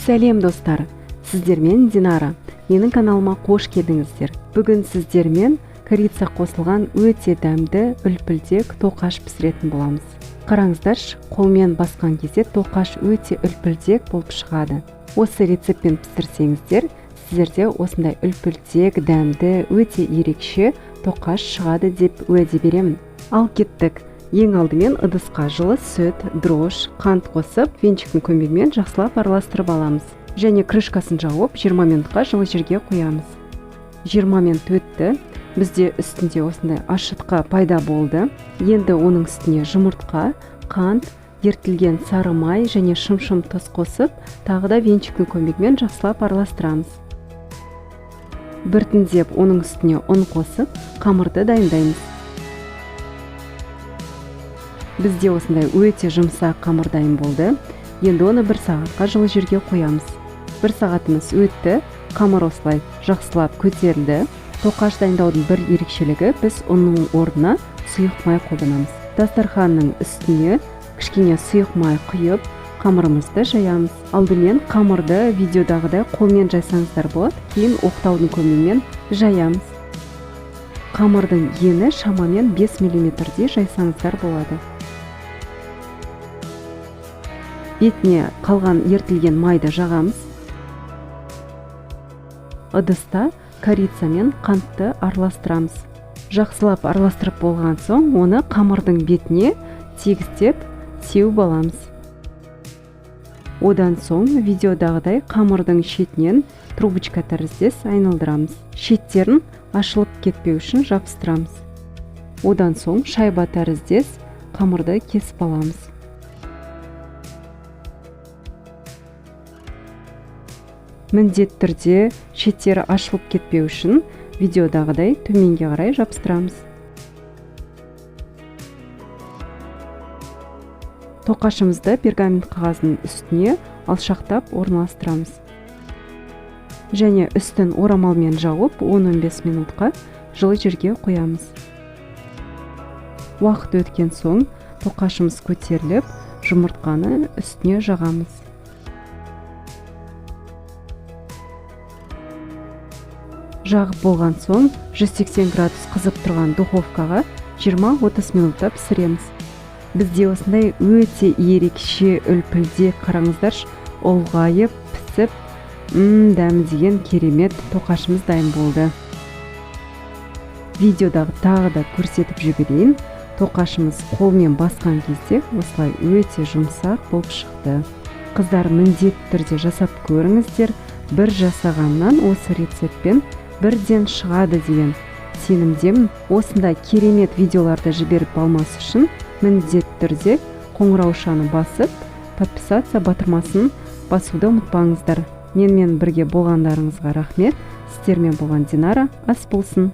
Сәлем достар, сіздермен Динара. Менің каналыма қош келдіңіздер. Бүгін сіздермен корица қосылған өте дәмді үлпілдек тоқаш пісіретін боламыз. Қараңыздаршы, қолмен басқан кезде тоқаш өте үлпілдек болып шығады. Осы рецептпен пісірсеңіздер, сіздерде осындай үлпілдек, дәмді, өте ерекше тоқаш шығады деп уәде беремін. Ал кеттік. Ең алдымен ыдысқа жылы сүт, дрожж, қант қосып, венчиктің көмегімен жақсылап араластырып аламыз. Және крышкасын жауып, 20 минутқа жылы жерге қоямыз. 20 минут өтті. Бізде үстінде осындай ашытқы пайда болды. Енді оның үстіне жұмыртқа, қант, ертілген сары май және шым-шым тұз қосып, тағы да венчиктің көмегімен жақсылап араластырамыз. Біртіндеп оның үстіне ұн қосып, қамырды дайындаймыз. Бізде осындай өте жұмсақ қамыр дайын болды. Енді оны 1 сағатқа жылы жерге қоямыз. 1 сағатымыз өтті. Қамыр осылай жақсылап көтерілді. Тоқаш дайындаудың бір ерекшелігі, біз оның орнына сұйық май қолданамыз. Дастарханның үстіне кішкене сұйық май құйып, қамырымызды жаямыз. Алдымен қамырды видеодағыдай қолмен жайсаңыздар болады, кейін оқтаудың көмегімен жаямыз. Қамырдың ені шамамен 5 мм-дей жайсаңыздар болады. Бетіне қалған ертілген майды жағамыз. Ыдыста корица мен қантты араластырамыз. Жақсылап араластырып болған соң, оны қамырдың бетіне тегістеп сеуіп аламыз. Одан соң видеодағыдай қамырдың шетінен трубочка тәріздес айналдырамыз. Шеттерін ашылып кетпеу үшін жабыстырамыз. Одан соң шайба тәріздес қамырды кесіп аламыз. Міндетті түрде шеттері ашылып кетпеу үшін видеодағыдай төменге қарай жабыстырамыз. Тоқашымызды пергамент қағазының үстіне алшақтап орналастырамыз. Және үстін орамалмен жауып 10-15 минутқа жылы жерге қоямыз. Уақыт өткен соң тоқашымыз көтеріліп, жұмыртқаны үстіне жағамыз. Жағып болған соң 180 градус қызып тұрған духовкаға 20-30 минутта пісіреміз. Бізде осындай өте ерекше үлпілдек, қараңыздаршы, ұлғайып, пісіп, дәмі деген керемет тоқашымыз дайын болды. Видеодағы тағы да көрсетіп жіберейін. Тоқашымыз қолмен басқан кезде осылай өте жұмсақ болып шықты. Қыздар, міндетті түрде жасап көріңіздер. Бір жасағаннан осы рецептпен бірден шығады деген сенімдемін. Осындай керемет видеоларды жіберіп алмас үшін міндетті түрде қоңыраушаны басып, подписаться батырмасын басуды ұмытпаңыздар. Менімен бірге болғандарыңызға рахмет. Сіздермен болған Динара. Ас болсын.